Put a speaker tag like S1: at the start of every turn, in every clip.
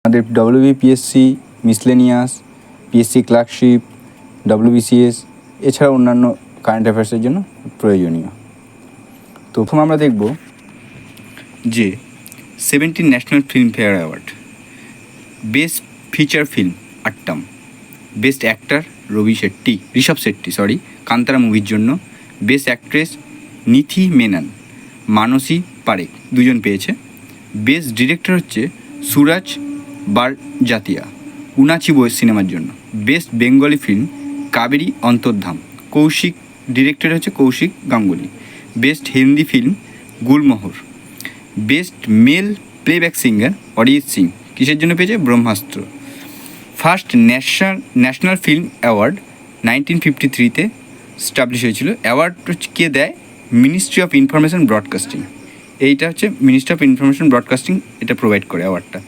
S1: আমাদের WBPSC, miscellaneous, PSC clerkship, WBCS এছাড়া অন্যান্য কারেন্ট অ্যাফেয়ার্সের জন্য প্রয়োজনীয়। তো প্রথম আমরা দেখব যে 17 national Filmfare award, best feature film Aattam, best actor Rishab Shetty Kantara মুভির জন্য, বেস্ট অ্যাক্ট্রেস নিথি মেনন, মানসী পারেখ দুজন পেয়েছে। বেস্ট ডিরেক্টর হচ্ছে সুরাজ বারজাতিয়া, উনাচি বই সিনেমার জন্য। Best Bengali film Kaberi Antardhan, director হচ্ছে Kaushik Ganguly. Best Hindi film Gulmohar. Best male playback singer Arijit Singh, কিসের জন্য পেয়েছে? Brahmastra. First national film award 1953-তে স্টাবলিশ হয়েছিল। অ্যাওয়ার্ড কে দেয়? Ministry of information broadcasting. এইটা হচ্ছে মিনিস্ট্রি অফ ইনফরমেশন ব্রডকাস্টিং, এটা প্রোভাইড করে অ্যাওয়ার্ডটা।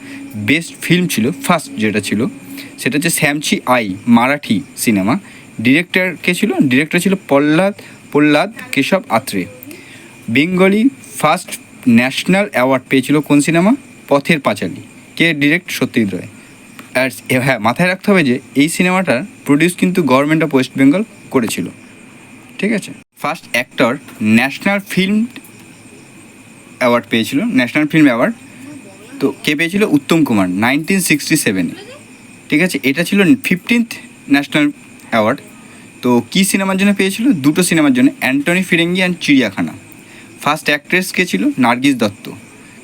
S1: বেস্ট ফিল্ম ছিল ফার্স্ট যেটা ছিল সেটা হচ্ছে শ্যামচি আই, মারাঠি সিনেমা। ডিরেক্টর কে ছিল? ডিরেক্টর ছিল Prahlad Keshab Atre. Bengali first national award পেয়েছিল কোন সিনেমা? পথের পাঁচালী। কে ডিরেক্ট? সত্যজিৎ রায়। আর হ্যাঁ, মাথায় রাখতে হবে যে এই সিনেমাটার প্রডিউস কিন্তু গভর্নমেন্ট অফ ওয়েস্ট বেঙ্গল করেছিল, ঠিক আছে। First actor national film award পেয়েছিল, ন্যাশনাল ফিল্ম অ্যাওয়ার্ড। তো কে পেয়েছিল? উত্তম কুমার, 1967-এ, ঠিক আছে। এটা ছিল 15th ন্যাশনাল অ্যাওয়ার্ড। তো কী সিনেমার জন্য পেয়েছিল? দুটো সিনেমার জন্য, অ্যান্টনি ফিরেঙ্গি অ্যান্ড চিড়িয়াখানা। ফার্স্ট অ্যাক্ট্রেস কে ছিল? নার্গিস দত্ত।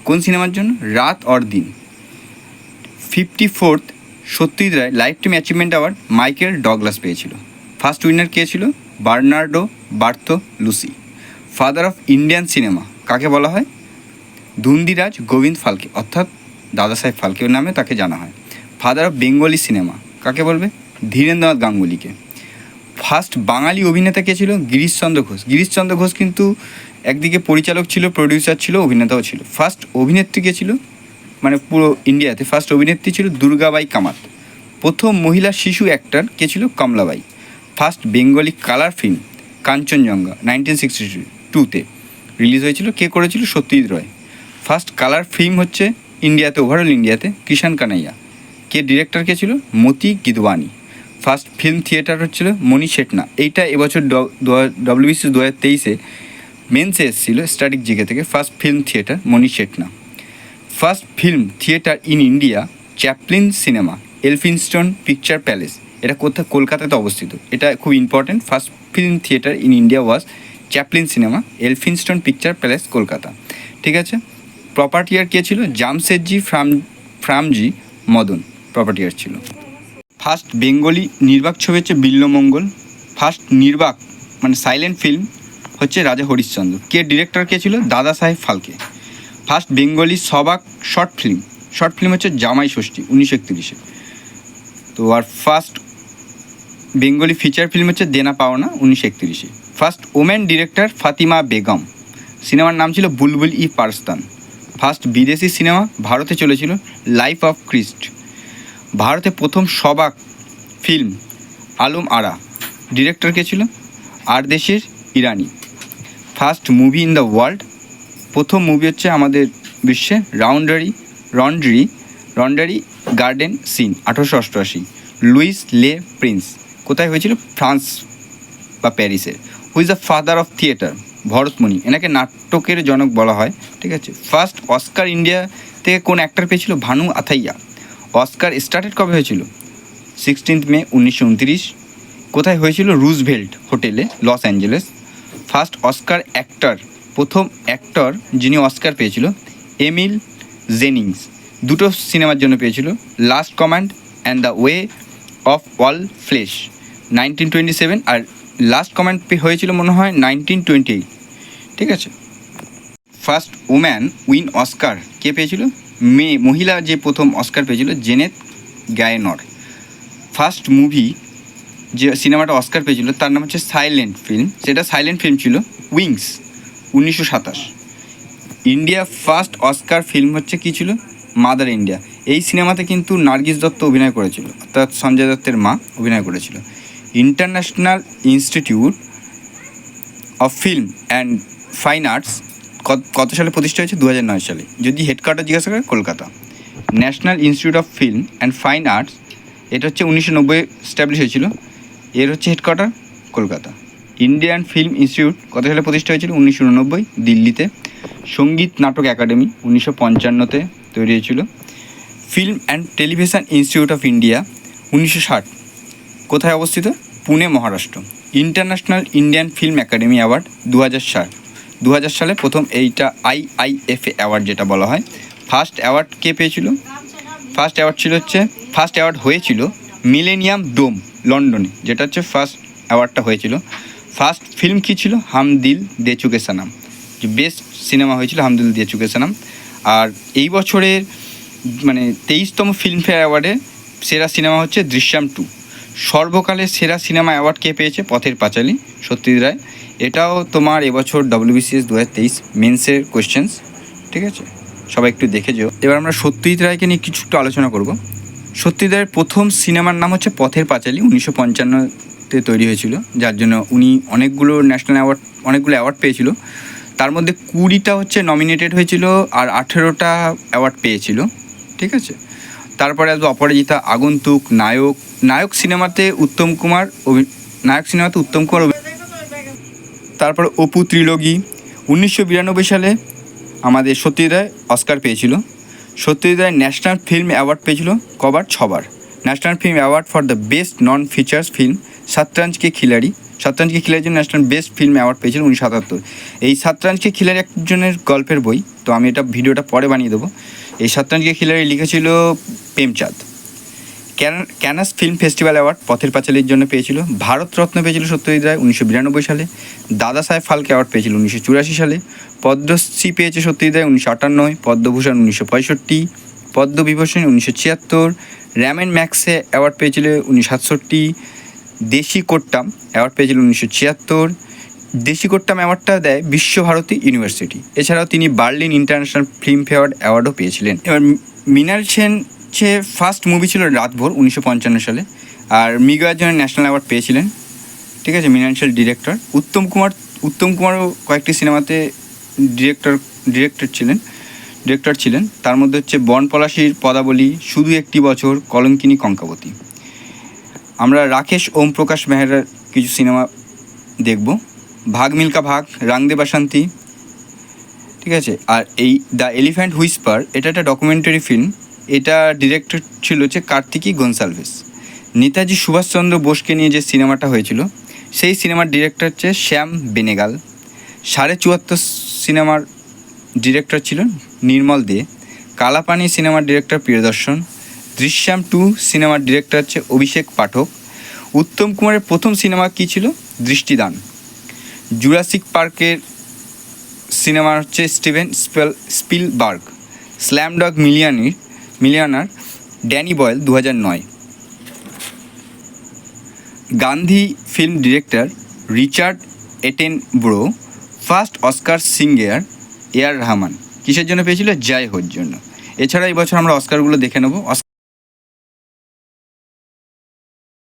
S1: কোন সিনেমার জন্য? রাত Aur Din. 54th Satyajit Ray lifetime achievement award Michael Douglas পেয়েছিল। ফার্স্ট উইনার কে ছিল? Bernardo Bertolucci. Father of Indian cinema কাকে বলা হয়? ধুন্দিরাজ গোবিন্দ ফালকে, অর্থাৎ দাদা সাহেব ফালকের নামে তাকে জানা হয়। ফাদার অফ বেঙ্গলি সিনেমা কাকে বলবে? ধীরেন্দ্রনাথ গাঙ্গুলিকে। ফার্স্ট বাঙালি অভিনেতা কে ছিল? গিরিশচন্দ্র ঘোষ। গিরিশচন্দ্র ঘোষ কিন্তু একদিকে পরিচালক ছিল, প্রডিউসার ছিল, অভিনেতাও ছিল। ফার্স্ট অভিনেত্রী কে ছিল? মানে পুরো ইন্ডিয়াতে ফার্স্ট অভিনেত্রী ছিল দুর্গাবাই কামাত। প্রথম মহিলা শিশু অ্যাক্টর কে ছিল? Kamlabai. First Bengali colour film Kanchenjungha 1962-তে রিলিজ হয়েছিল। কে করেছিল? Satyajit Ray. First colour film হচ্ছে ইন্ডিয়াতে, ওভারঅল ইন্ডিয়াতে, কিষান কানাইয়া। কে ডিরেক্টর কে ছিল? Moti Gidwani. First film theatre হচ্ছিল মণি শেটনা। এইটা এবছর WBC 2023-এ মেন্সে এসেছিল স্ট্যাটিক জিকে থেকে। First film theatre Mani Shetna. First film theatre in India Chaplin cinema, Elphinstone picture palace. এটা কোথায়? কলকাতাতে অবস্থিত। এটা খুব important. First film theatre in India was Chaplin cinema, Elphinstone picture palace, Kolkata, ঠিক আছে। প্রপার্টিয়ার কে ছিল? জামশেদজি ফ্রামজি মদন প্রপার্টিয়ার ছিল। ফার্স্ট বেঙ্গলি নির্বাক ছবি হচ্ছে বিল্লমঙ্গল। ফার্স্ট নির্বাক মানে সাইলেন্ট ফিল্ম হচ্ছে রাজা হরিশ্চন্দ্র। কে ডিরেক্টর কে ছিল? দাদা সাহেব ফালকে। ফার্স্ট বেঙ্গলি সবাক শর্ট ফিল্ম হচ্ছে জামাই ষষ্ঠী, 1931-এ। তো আর ফার্স্ট বেঙ্গলি ফিচার ফিল্ম হচ্ছে দেনা পাওনা, 1931-এ। First women director Fatima Begum. সিনেমার নাম ছিল বুলবুল ই পারস্তান। ফার্স্ট বিদেশি সিনেমা ভারতে চলেছিল লাইফ অফ ক্রিস্ট। ভারতে প্রথম সবাক ফিল্ম আলম আরা। ডিরেক্টর কে ছিল? Ardeshir Irani. First movie in the world, প্রথম মুভি হচ্ছে আমাদের বিশ্বে Roundhay garden scene, 1888। Louis Le Prince. কোথায় হয়েছিল? ফ্রান্স বা প্যারিসে। Who is the father of theatre? Bharatmuni. এনাকে নাটকের জনক বলা হয়, ঠিক আছে। ফার্স্ট অস্কার ইন্ডিয়া থেকে কোন অ্যাক্টর পেয়েছিল? ভানু আথাইয়া। অস্কার স্টার্টেড কবে হয়েছিল? 16 মে 1929। কোথায় হয়েছিল? রুজভেল্ট হোটেলে, Los Angeles. First Oscar actor, প্রথম অ্যাক্টর যিনি অস্কার পেয়েছিল এমিল জেনিংস। দুটো সিনেমার জন্য পেয়েছিল, last command and the way of all flesh, 1927। আর লাস্ট কমান্ড হয়েছিল মনে হয় 1928, ঠিক আছে। ফার্স্ট ওম্যান উইন অস্কার কে পেয়েছিল? মহিলা যে প্রথম অস্কার পেয়েছিল জেনেট গায়নর। ফার্স্ট মুভি যে সিনেমাটা অস্কার পেয়েছিল তার নাম হচ্ছে সাইলেন্ট ফিল্ম, সেটা সাইলেন্ট ফিল্ম ছিল wings, 1927। India first Oscar film হচ্ছে কী ছিল? Mother India. এই সিনেমাতে কিন্তু নার্গিস দত্ত অভিনয় করেছিল, অর্থাৎ সঞ্জয় দত্তের মা অভিনয় করেছিল। International institute of film and fine arts কত সালে প্রতিষ্ঠা হয়েছে? 2009 সালে। যদি হেডকোয়ার্টার জিজ্ঞাসা করে, Kolkata. National institute of film and fine arts, এটা হচ্ছে 1990 স্ট্যাবলিশ হয়েছিল। এর হচ্ছে headquarter Kolkata. Indian film institute কত সালে প্রতিষ্ঠা হয়েছিল? 1989 দিল্লিতে। সঙ্গীত নাটক একাডেমি 1955-তে তৈরি হয়েছিল। Film and television institute of India 1960, কোথায় অবস্থিত? Pune, Maharashtra. International Indian film academy award 2000 সালে প্রথম এইটা IIFA অ্যাওয়ার্ড যেটা বলা হয়। ফার্স্ট অ্যাওয়ার্ড কে পেয়েছিল? ফার্স্ট অ্যাওয়ার্ড হয়েছিল মিলেনিয়াম ডোম লন্ডনে, যেটা হচ্ছে ফার্স্ট অ্যাওয়ার্ডটা হয়েছিল। ফার্স্ট ফিল্ম কী ছিল? হাম দিল দে চুকে সনম, যে বেস্ট সিনেমা হয়েছিল হাম দিল দে চুকে সনম। আর এই বছরের 23তম ফিল্মফেয়ার অ্যাওয়ার্ডে সেরা সিনেমা হচ্ছে দৃশ্যম 2। সর্বকালের সেরা সিনেমা অ্যাওয়ার্ড কে পেয়েছে? পথের পাঁচালী, সত্যজিৎ রায়। এটাও তোমার এবছর WBCS 2023 মেন্সের কোয়েশ্চেন্স, ঠিক আছে? সবাই একটু দেখে যেও। এবার আমরা সত্যজিৎ রায়কে নিয়ে কিছু একটু আলোচনা করব। সত্যজিৎ রায়ের প্রথম সিনেমার নাম হচ্ছে পথের পাঁচালী, 1955-তে তৈরি হয়েছিল, যার জন্য উনি অনেকগুলো অ্যাওয়ার্ড পেয়েছিল। তার মধ্যে 20টা হচ্ছে নমিনেটেড হয়েছিল আর 18টা অ্যাওয়ার্ড পেয়েছিল, ঠিক আছে? তারপরে আসবে অপরাজিতা, আগন্তুক, নায়ক সিনেমাতে উত্তম কুমার তারপর অপু ত্রিলোকি। 1992 সালে আমাদের সত্যজিৎ রায় অস্কার পেয়েছিল। Satyajit Ray national film award পেয়েছিল কবার? 6বার। National film award for the best non features film Shatranj Ke খিলাড়ির জন্য ন্যাশনাল বেস্ট ফিল্ম অ্যাওয়ার্ড পেয়েছিল 1977। এই শতরঞ্জ কে খিলাড়ি একজনের গল্পের বই, তো আমি এটা ভিডিওটা পরে বানিয়ে দেবো। এই শতরঞ্জ কে খিলাড়ি লিখেছিল প্রেমচাঁদ। ক্যানাস ফিল্ম ফেস্টিভ্যাল অ্যাওয়ার্ড পথের পাঁচালীর জন্য পেয়েছিল। ভারতরত্ন পেয়েছিল সত্যজিৎ রায় 1992 সালে। দাদা সাহেব ফালকে অ্যাওয়ার্ড পেয়েছিল 1984 সালে। পদ্মশ্রী পেয়েছে সত্যজিৎ রায় 1958, পদ্মভূষণ 1965, পদ্মবিভূষণ 1976, র্যামেন ম্যাক্সে অ্যাওয়ার্ড পেয়েছিল 1967, দেশি কোট্টাম অ্যাওয়ার্ড পেয়েছিল 1976। দেশি কোট্টাম অ্যাওয়ার্ডটা দেয় বিশ্বভারতী ইউনিভার্সিটি। এছাড়াও তিনি বার্লিন ইন্টারন্যাশনাল ফিল্মফেয়ার অ্যাওয়ার্ডও পেয়েছিলেন। এবার মৃণাল সেন ফার্স্ট মুভি ছিল রাতভর 1955 সালে, আর মৃগয়ার জন্য ন্যাশনাল অ্যাওয়ার্ড পেয়েছিলেন, ঠিক আছে? মৃণাল সেন ডিরেক্টর। উত্তম কুমারও কয়েকটি সিনেমাতে ডিরেক্টর ছিলেন। তার মধ্যে হচ্ছে বন পলাশির পদাবলী, শুধু একটি বছর, কলঙ্কিনী, কঙ্কাবতী। আমরা রাকেশ ওম প্রকাশ মেহরার কিছু সিনেমা দেখব। ভাগ মিল্কা ভাগ, রাং দে বাসন্তী, ঠিক আছে? আর এই দ্য এলিফ্যান্ট হুইসপার, এটা একটা ডকুমেন্টারি ফিল্ম। এটা ডিরেক্টর ছিল হচ্ছে কার্তিকি গনসালভেস। নেতাজি সুভাষচন্দ্র বোসকে নিয়ে যে সিনেমাটা হয়েছিল, সেই সিনেমার ডিরেক্টর হচ্ছে শ্যাম বেনেগাল। 74.5 সিনেমার ডিরেক্টর ছিলেন নির্মল দে। কালাপানি সিনেমার ডিরেক্টর প্রিয়দর্শন। দৃশ্যম 2 সিনেমার ডিরেক্টর হচ্ছে অভিষেক পাঠক। উত্তম কুমারের প্রথম সিনেমা কী ছিল? দৃষ্টিদান। জুরাসিক পার্কের সিনেমা হচ্ছে Steven Spielberg. Slumdog millionaire Danny Boyle 2009। Gandhi film director Richard Attenborough. First Oscar singer AR Rahman. কিসের জন্য পেয়েছিল? জয় হোর জন্য। এছাড়া এই বছর আমরা অস্কারগুলো দেখে নেব।